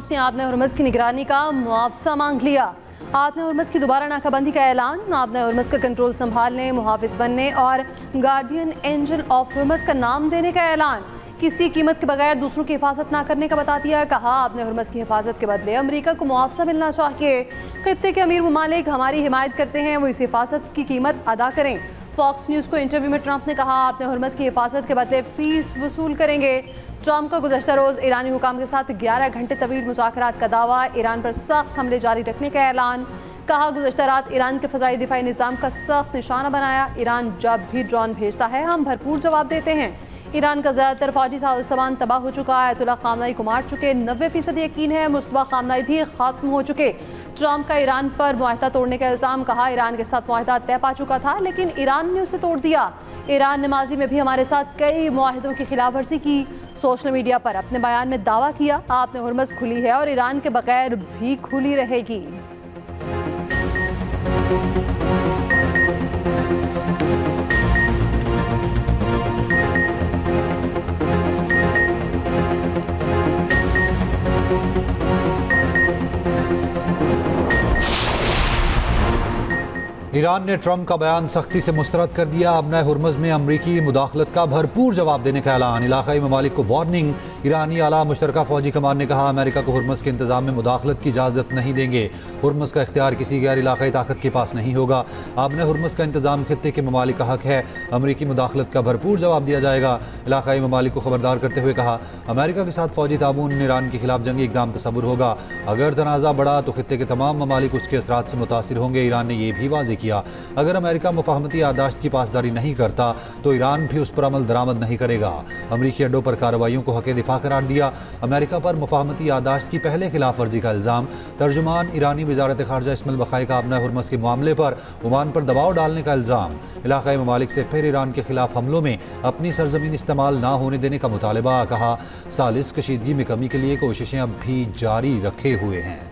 Trump ने आपने Hormuz की निगरानी का मुआवजा मांग लिया। आपने हुर्मुज़ की दोबारा नाकाबंदी का ऐलान, आपने हुर्मुज़ का कंट्रोल संभालने, मुहाफिज बनने और गार्डियन एंजल ऑफ हुर्मुज़ का नाम देने का ऐलान, किसी कीमत के बगैर दूसरों की हिफाजत ना करने का बता दिया। कहा आपने हुर्मुज़ की हिफाजत के बदले अमेरिका को मुआवजा मिलना चाहिए। खित्ते के अमीर ममालिक हमारी हिमायत करते हैं, वो इस हिफाजत की कीमत अदा करें। फॉक्स न्यूज़ को इंटरव्यू में ट्रंप ने कहा आपने हुर्मुज़ की हिफाजत के बदले फीस वसूल करेंगे। ट्रंप का गुज़श्ता रोज़ ईरानी हुकाम के साथ 11 घंटे तवील मुज़ाकरात का दावा, ईरान पर सख्त हमले जारी रखने का ऐलान। कहा गुज़श्ता रात ईरान के फ़ज़ाई दिफाई निज़ाम का सख्त निशाना बनाया। ईरान जब भी ड्रोन भेजता है हम भरपूर जवाब देते हैं। ईरान का ज़्यादातर फौजी सामान तबाह हो चुका है। आयतुल्लाह ख़ामनेई को मार चुके, 90% यकीन है मुस्तफ़ा ख़ामनेई भी ख़त्म हो चुके। ट्रंप का ईरान पर मुआहदा तोड़ने का इल्ज़ाम, कहा ईरान के साथ मुआहदा तय पा चुका था लेकिन ईरान ने उसे तोड़ दिया। ईरान ने माजी में भी हमारे साथ कई मुआहदों की खिलाफ वर्जी की। सोशल मीडिया पर अपने बयान में दावा किया आपने हुर्मुज़ खुली है और ईरान के बगैर भी खुली रहेगी। ईरान ने ट्रंप का बयान सख्ती से मुस्तरद कर दिया। अब नए हुर्मुज़ में अमरीकी मुदाखलत का भरपूर जवाब देने का ऐलान, इलाकाई ममालिक को वार्निंग। ईरानी आला मुश्तरका फौजी कमान ने कहा अमेरिका को हुर्मुज़ के इंतजाम में मुदाखलत की इजाज़त नहीं देंगे। हुर्मुज़ का इख्तियार किसी गैर इलाकाई ताकत के पास नहीं होगा। आपने हुर्मुज़ का इंतजाम खित्ते के ममालिक का हक है, अमरीकी मुदाखलत का भरपूर जवाब दिया जाएगा। इलाकाई ममालिक को खबरदार करते हुए कहा अमेरिका के साथ फौजी ताउन ईरान के खिलाफ जंगी इक़दाम तसव्वुर होगा। अगर तनाज़ा बढ़ा तो खित्ते के तमाम ममालिक उसके असरात से मुतासिर होंगे। ईरान ने यह भी वाज़ेह किया अगर अमेरिका मुफाहमती यादाश्त की पासदारी नहीं करता तो ईरान भी उस पर अमल दरामद नहीं करेगा। अमरीकी अड्डों पर कार्रवाइयों को हक़ दिफा करार दिया। अमेरिका पर मुफाहमती यादाश्त की पहले खिलाफ वर्जी का इल्ज़ाम। तर्जुमान ईरानी वज़ारत ख़ारजा इस्माइल बक़ाई का अपना हुर्मुज़ के मामले पर ओमान पर दबाव डालने का इल्ज़ाम। इलाक़ाई ममालिक से फिर ईरान के खिलाफ हमलों में अपनी सरजमीन इस्तेमाल ना होने देने का मुतालबा। कहा सालिस कशीदगी में कमी के लिए कोशिशें अब भी जारी रखे हुए हैं।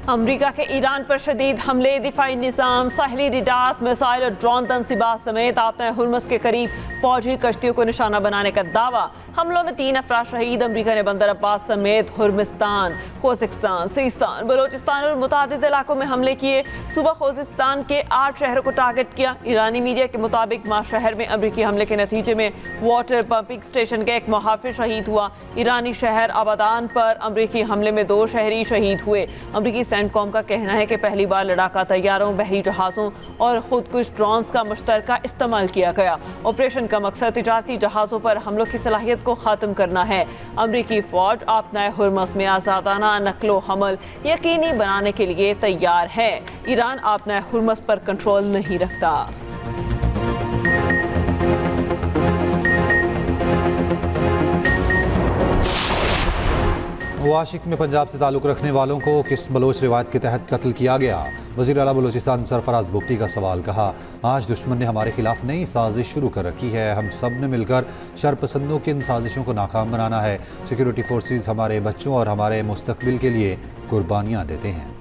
अमरीका के ईरान पर शदीद हमले, दिफाई निज़ाम, साहली रिडार्स, मिसाइल और ड्रोन तनसीबात समेत आपने हुर्मुज़ के करीब फौजी कश्तियों को निशाना बनाने का दावा। हमलों में 3 अफराद शहीद। अमरीका ने बंदर अब्बास समेत हुर्मिस्तान, खोजिस्तान, सिस्तान, बलोचिस्तान और मुतादिद इलाकों में हमले किए। सुबह खोजिस्तान के 8 शहरों को टारगेट किया। ईरानी मीडिया के मुताबिक माह शहर में अमरीकी हमले के नतीजे में वाटर पंपिंग स्टेशन का एक मुहाफिज शहीद हुआ। ईरानी शहर आबादान पर अमरीकी हमले में 2 शहरी शहीद हुए। अमरीकी सेंटकॉम का कहना है कि पहली बार लड़ाका तैयारों, बहरी जहाज़ों और खुदकुश ड्रोन्स का मुश्तरका इस्तेमाल किया गया। ऑपरेशन का मकसद तिजारती जहाज़ों पर हमलों की सलाहियत को ख़त्म करना है। अमरीकी फ़ौज अपना हुर्मुज़ में आज़ादाना नकलो हमल यकीनी बनाने के लिए तैयार है। ईरान अपना हुर्मुज़ पर कंट्रोल नहीं रखता। वाशिक में पंजाब से ताल्लुक़ रखने वालों को किस बलोच रिवायत के तहत कत्ल किया गया? वज़ीर आला बलोचिस्तान सरफराज बुगटी का सवाल। कहा आज दुश्मन ने हमारे खिलाफ नई साजिश शुरू कर रखी है, हम सब ने मिलकर शरपसंदों की इन साजिशों को नाकाम बनाना है। सिक्योरिटी फोर्सेस हमारे बच्चों और हमारे मुस्तकबिल के लिए कुर्बानियाँ देते हैं।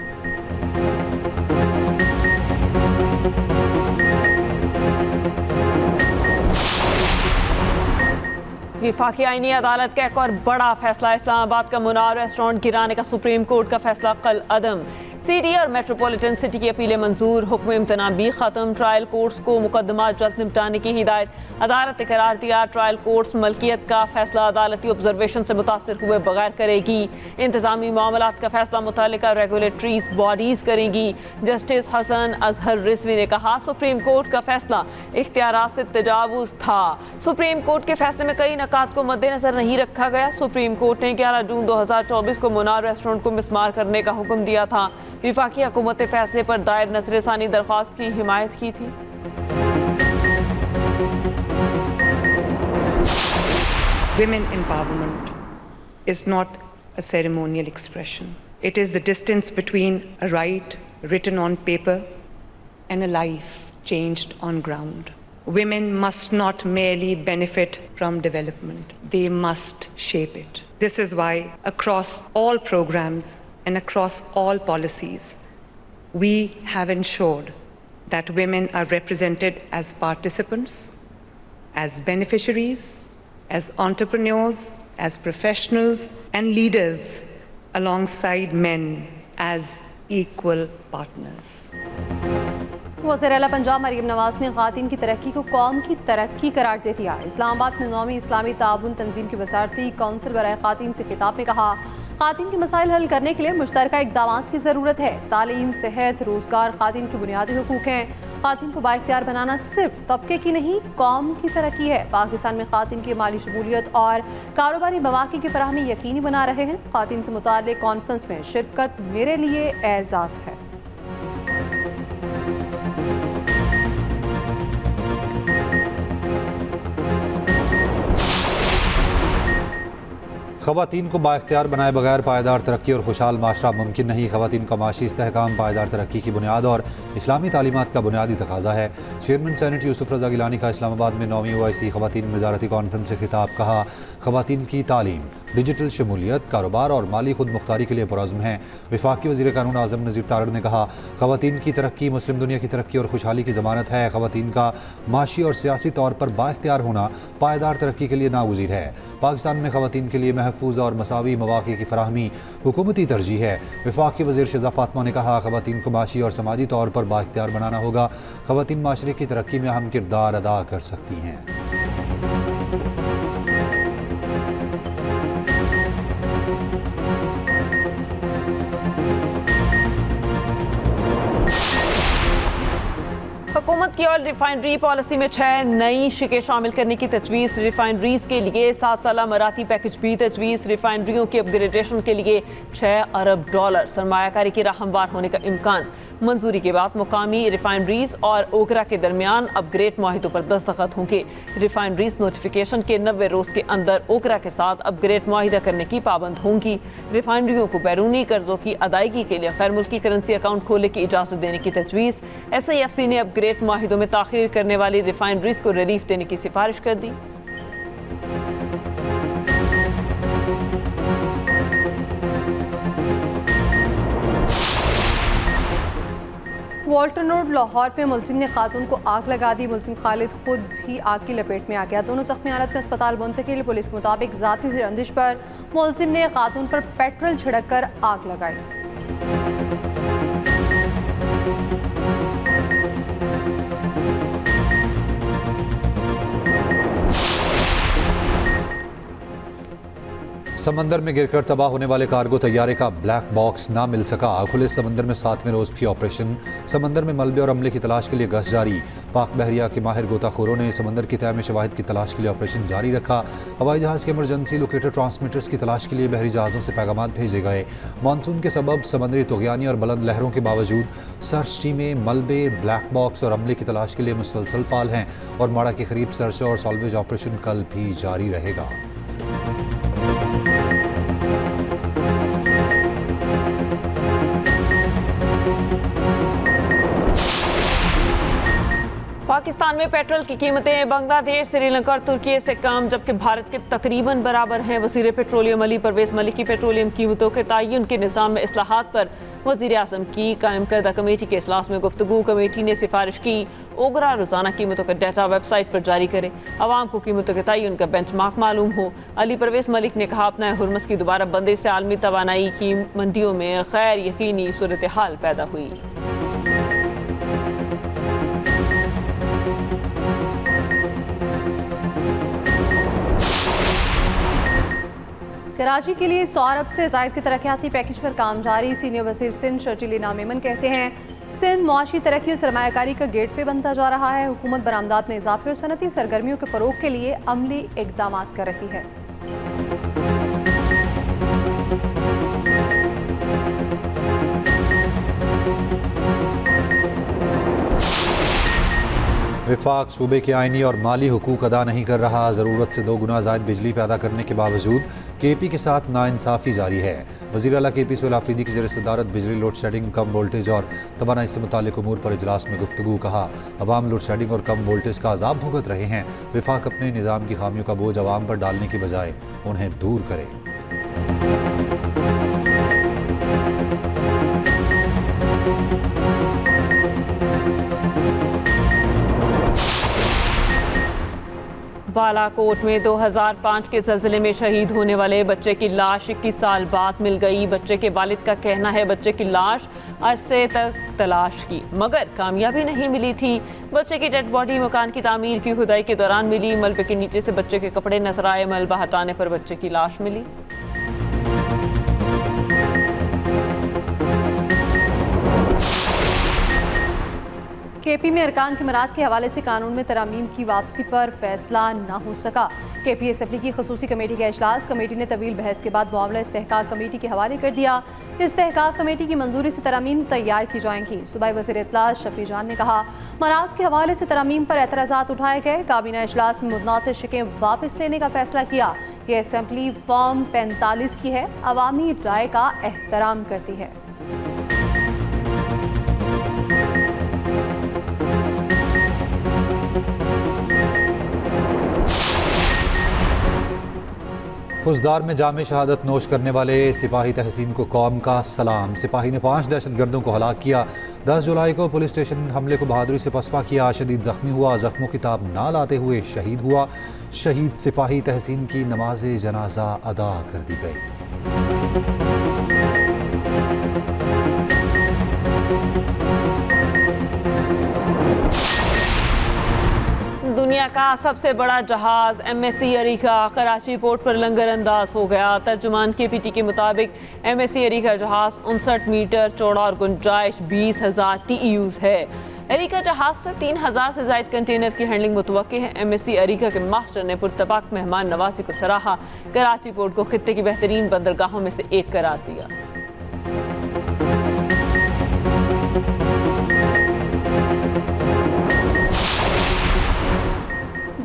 वफाकी आईनी अदालत का एक और बड़ा फैसला। इस्लामाबाद का मुनार रेस्टोरेंट गिराने का सुप्रीम कोर्ट का फैसला कल अदम। सिटी और मेट्रोपॉलिटन सिटी की अपीलें मंजूर, हुक्म इम्तना भी खत्म। ट्रायल कोर्ट्स को मुकदमा जल्द निपटाने की हिदायत। अदालत ने करार दिया ट्रायल कोर्ट्स मलकियत का फैसला अदालती ऑब्जर्वेशन से मुतासिर हुए बगैर करेगी। इंतजामी मामलात का फैसला मुतालिका रेगुलेटरीज बॉडीज करेंगी। जस्टिस हसन अजहर रिजवी ने कहा सुप्रीम कोर्ट का फैसला इख्तियारात से तजावुज था। सुप्रीम कोर्ट के फैसले में कई नकात को मद्देनजर नहीं रखा गया। सुप्रीम कोर्ट ने 11 जून 2024 को मुनार रेस्टोरेंट को मिसमार करने का हुक्म दिया था। वफाकी हुकूमत फैसले पर दायर नज़रसानी दरख्वास्त की हिमायत की थी। Women empowerment is not a ceremonial expression. It is the distance between a right written on paper and a life changed on ground. Women must not merely benefit from development. They must shape it. This is why across all programs and across all policies, we have ensured that women are represented as participants, as beneficiaries, as entrepreneurs, as professionals and leaders alongside men as equal partners. वज़ीर-ए-आला Punjab Maryam Nawaz ने ख़वातीन की तरक्की को कौम की तरक्की करार दे दिया। इस्लामाबाद में 9वीं इस्लामी ताउन तंजीम की वज़ारती कौंसिल बराए ख़वातीन से खिताब में कहा, ख़वातीन के मसाइल हल करने के लिए मुश्तरका इक़दामात की ज़रूरत है। तालीम, सेहत, रोज़गार ख़वातीन के बुनियादी हुकूक़ हैं। ख़वातीन को बाइख्तियार बनाना सिर्फ तबके की नहीं, कौम की तरक्की है। पाकिस्तान में ख़वातीन की माली शमूलियत और कारोबारी मौक़े की फराहमी यकीनी बना रहे हैं। ख़वातीन से मुताल्लिक़ कॉन्फ्रेंस में शिरकत मेरे लिए एज़ाज़ है। ख़वातीन को बाइख्तियार बनाए बगैर पायदार तरक्की और खुशहाल माशरा मुमकिन नहीं। ख़वातीन का माशी इस्तेहकाम पायदार तरक्की की बुनियाद और इस्लामी तालीमात का बुनियादी तकाजा है। चेयरमैन सेनेट यूसुफ रज़ा गिलानी का इस्लामाबाद में 9वीं OIC ख़वातीन वज़ारती कॉन्फ्रेंस से खिताब। कहा, ख़वातीन की तालीम, डिजिटल शमूलियत, कारोबार और माली खुद मुख्तारी के लिए पुरज़्म है। वफाकी वज़ीर कानून आज़म नज़ीर तारड़ ने कहा, ख़वातीन की तरक्की मुस्लिम दुनिया की तरक्की और खुशहाली की ज़मानत है। ख़वातीन का माशी और सियासी तौर पर बाइख्तियार होना पायदार तरक्की के लिए नागुज़ीर है। पाकिस्तान में ख़वातीन के लिए महफूज और मसावी मौक़े की फराहमी हुकूमती तरजीह है। वफाकी वज़ीर शिज़ा फ़ातिमा ने कहा, ख़वातीन को माशी और समाजी तौर पर बाइख्तियार बनाना होगा। ख़वातीन माशरे की तरक्की में अहम किरदार अदा कर सकती हैं। हुकूमत की ऑयल रिफाइनरी पॉलिसी में 6 नई शिकें शामिल करने की तजवीज़। रिफाइनरीज के लिए 7 साला मराठी पैकेज भी तजवीज़। रिफाइनरियों की अपग्रेडेशन के लिए $6 अरब सरमायाकारी की राह हमवार होने का इम्कान। मंजूरी के बाद मुकामी रिफाइनरीज और ओगरा के दरमियान अपग्रेड माहिदों पर दस्तखत होंगे। रिफाइनरीज नोटिफिकेशन के 90 रोज़ के अंदर ओगरा के साथ अपग्रेड माहिदा करने की पाबंद होंगी। रिफाइनरियों को बैरूनी कर्जों की अदायगी के लिए गैर मुल्की करेंसी अकाउंट खोलने की इजाज़त देने की तजवीज़। SIFC ने अपग्रेड माहिदों में ताख़ीर करने वाली रिफाइनरीज को रिलीफ देने की सिफारिश कर दी। वॉल्टन रोड लाहौर पे मुलजिम ने खातून को आग लगा दी। मुलजिम खालिद खुद भी आग की लपेट में आ गया। दोनों जख्मी हालत में अस्पताल मुंतकिल। पुलिस के मुताबिक ज़ाती रंजिश पर मुलजिम ने खातून पर पेट्रोल छिड़क कर आग लगाई। समंदर में गिरकर तबाह होने वाले कार्गो तैयारे का ब्लैक बॉक्स ना मिल सका। खुले समंदर में 7वें रोज़ भी ऑपरेशन। समंदर में मलबे और अमले की तलाश के लिए गश्त जारी। पाक बहरिया के माहिर गोताखोरों ने समंदर की तह में शवाहिद की तलाश के लिए ऑपरेशन जारी रखा। हवाई जहाज़ के इमरजेंसी लोकेटर ट्रांसमीटर्स की तलाश के लिए बहरी जहाज़ों से पैगामात भेजे गए। मानसून के सबब समुद्री तुग़यानी और बुलंद लहरों के बावजूद सर्च टीमें मलबे, ब्लैक बॉक्स और अमले की तलाश के लिए मुसलसल फाल हैं और माड़ा के करीब सर्च और सॉल्वेज ऑपरेशन कल भी जारी रहेगा। पाकिस्तान में पेट्रोल की कीमतें बांग्लादेश, श्रीलंका और तुर्की से कम, जबकि भारत के तकरीबन बराबर हैं। वज़ीर पेट्रोलियम अली परवेज़ मलिक की पेट्रोलियम कीमतों के तयन के निज़ाम में इस्लाहात पर वज़ीर आज़म की कायम करदा कमेटी के इजलास में गुफ्तगू। कमेटी ने सिफारिश की ओगरा रोज़ाना कीमतों का डाटा वेबसाइट पर जारी करे, आवाम को कीमतों के तयन का बेंचमार्क मालूम हो। अली परवेज़ मलिक ने कहा, अपना हुर्मस की दोबारा बंदिश से आलमी तवानाई की मंडियों में गैर यकीनी सूरत हाल पैदा हुई। कराची के लिए 100 अरब से ज़ायद के तरक्याती पैकेज पर काम जारी। सीनियर वज़ीर सिंध शर्जील इनाम मेमन कहते हैं, सिंध मुआशी तरक्की और सरमायाकारी का गेटवे बनता जा रहा है। हुकूमत बरामदात में इजाफे और सनती सरगर्मियों के फ़रोग के लिए अमली इक़दाम कर रही है। विफाक सूबे के आइनी और माली हुकूक अदा नहीं कर रहा। ज़रूरत से 2 गुना ज़ायद बिजली पैदा करने के बावजूद KP के साथ नाइंसाफ़ी जारी है। वज़ीर आला KP सोहेल आफरीदी की ज़ेर सदारत बिजली लोड शेडिंग, कम वोल्टेज और तवानाई से मुताल्लिक़ उमूर पर इजलास में गुफ्तगू। कहा, अवाम लोड शेडिंग और कम वोल्टेज का अज़ाब भुगत रहे हैं। विफाक अपने निज़ाम की खामियों का बोझ अवाम पर डालने की बजाय उन्हें दूर करे। बालाकोट में 2005 के ज़लज़ले में शहीद होने वाले बच्चे की लाश 21 साल बाद मिल गई। बच्चे के वालिद का कहना है बच्चे की लाश अरसे तक तलाश की मगर कामयाबी नहीं मिली थी। बच्चे की डेड बॉडी मकान की तामीर की खुदाई के दौरान मिली। मलबे के नीचे से बच्चे के कपड़े नजर आए। मलबा हटाने पर बच्चे की लाश मिली। केपी में अरकान की मराद के हवाले से कानून में तरामीम की वापसी पर फैसला न हो सका। केपी असेंबली की खसूसी कमेटी का इजलास कमेटी ने तवील बहस के बाद मामला इस्तेहकाक कमेटी के हवाले कर दिया। इस्तेहकाक कमेटी की मंजूरी से तरामीम तैयार की जाएंगी। सूबाई वज़ीर इत्तलात शफी जान ने कहा मराद के हवाले से तरामीम पर एतराज़ात उठाए गए। काबीना इजलास में मुतनाज़िर शिकें वापस लेने का फैसला किया। ये असेंबली फॉर्म 45 की है, अवामी राय का एहतराम करती है। खुजदार में जामे शहादत नोश करने वाले सिपाही तहसीन को कौम का सलाम। सिपाही ने 5 दहशतगर्दों को हलाक किया। 10 जुलाई को पुलिस स्टेशन हमले को बहादुरी से पसपा किया। शदीद जख्मी हुआ, जख्मों की ताब ना लाते हुए शहीद हुआ। शहीद सिपाही तहसीन की नमाज जनाजा अदा कर दी गई। दुनिया का सबसे बड़ा जहाज MSC अरीका कराची पोर्ट पर लंगर अंदाज हो गया। तर्जुमान KPT के मुताबिक MSC अरीका जहाज 59 मीटर चौड़ा और गुंजाइश 20,000 TEUs है। अरीका जहाज से 3,000 से ज्यादा कंटेनर की हैंडलिंग मुतवक्के है। MSC अरीका के मास्टर ने पुरतबाक मेहमान नवाजी को सराहा। कराची पोर्ट को खित्ते की बेहतरीन बंदरगाहों में से एक करार दिया।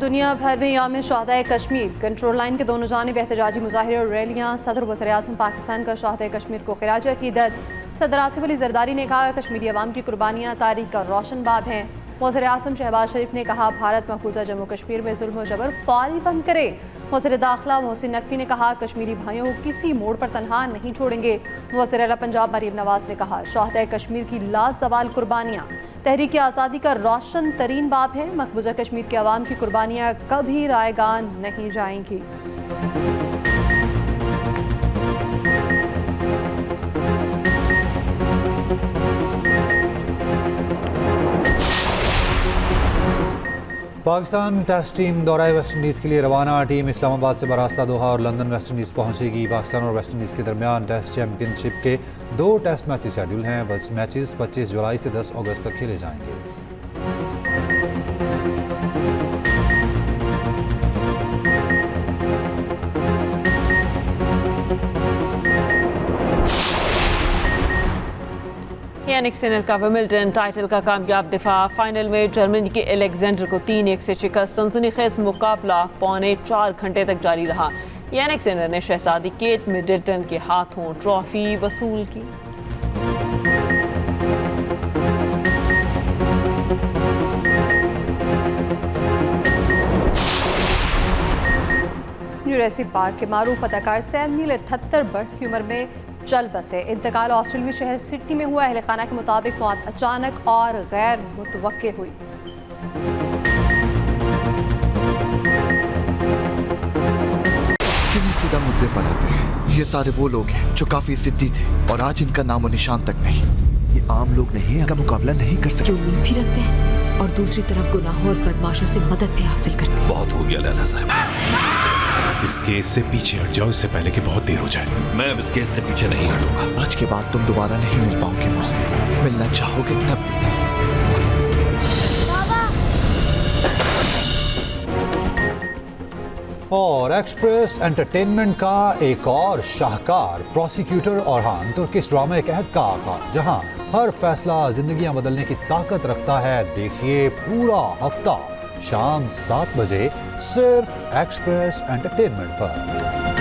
दुनिया भर में यौम शहदाए कश्मीर कंट्रोल लाइन के दोनों जानिब एहतजाजी मुजाहिरे और रैलियाँ। सदर वज़ीर आज़म पाकिस्तान का शहदाए कश्मीर को खिराज अकीदत। सदर आसिफ अली जरदारी ने कहा कश्मीरी अवाम की कुर्बानियाँ तारीख का रोशन बाब हैं। वज़ीर आज़म शहबाज शरीफ ने कहा भारत महफूजा जम्मू कश्मीर में जुल्म और जबर फौरी बंद करे। वज़ीर दाखिला मोहसिन नकवी ने कहा कश्मीरी भाइयों को किसी मोड़ पर तनहा नहीं छोड़ेंगे। वज़ीर आला पंजाब मरीम नवाज ने कहा शहदाए कश्मीर की लाजवाल कुर्बानियाँ तहरीक आज़ादी का रोशन तरीन बाब है। मकबूजा कश्मीर के अवाम की कुर्बानियाँ कभी रायगान नहीं जाएंगी। पाकिस्तान टेस्ट टीम दौराए वेस्ट इंडीज़ के लिए रवाना। टीम इस्लामाबाद से बरास्ता दोहा और लंदन वेस्ट इंडीज़ पहुंचेगी। पाकिस्तान और वेस्ट इंडीज़ के दरमियान टेस्ट चैंपियनशिप के 2 टेस्ट मैचेस शेड्यूल हैं। बस मैचेस 25 जुलाई से 10 अगस्त तक खेले जाएंगे। यानिक सिनर का विमिल्टन टाइटल का कामयाब दिफा। फाइनल में जर्मनी के एलेक्जेंडर को 3-1 से शिकस्त। सनसनीखेज मुकाबला 3.25 घंटे तक जारी रहा। यानिक सिनर ने शहजादी केट मिडल्टन के हाथों ट्रॉफी वसूल की। जुरासिक पार्क के मारूफ अदाकार सैम नील 78 बरस की उम्र में चल बसे। इंतकाल ऑस्ट्रेलियाई शहर सिडनी में हुआ। अहले खाना के मुताबिक मौत अचानक और गैर मुतवक्के हुई। चलिए सीधा मुद्दे पर आते हैं। ये सारे वो लोग हैं जो काफी जिद्दी थे और आज इनका नामो निशान तक नहीं। ये आम लोग नहीं, इनका मुकाबला नहीं कर सकते। उम्मीद भी रखते हैं और दूसरी तरफ गुनाहों और बदमाशों से मदद भी हासिल करते हैं। बहुत हो गया लैला साहब, इस केस से पीछे हट जाओ इससे पहले कि बहुत देर हो जाए। मैं अब इस केस से पीछे नहीं हटूंगा। आज के बाद तुम दोबारा नहीं मिल पाओगे मुझसे। मिलना चाहोगे तब। और एक्सप्रेस एंटरटेनमेंट का एक और शाहकार प्रोसिक्यूटर औरहान तुर्किश ड्रामा एक अहद का आगाज, जहां हर फैसला जिंदगियां बदलने की ताकत रखता है। देखिए पूरा हफ्ता शाम 7 बजे सिर्फ एक्सप्रेस एंटरटेनमेंट पर।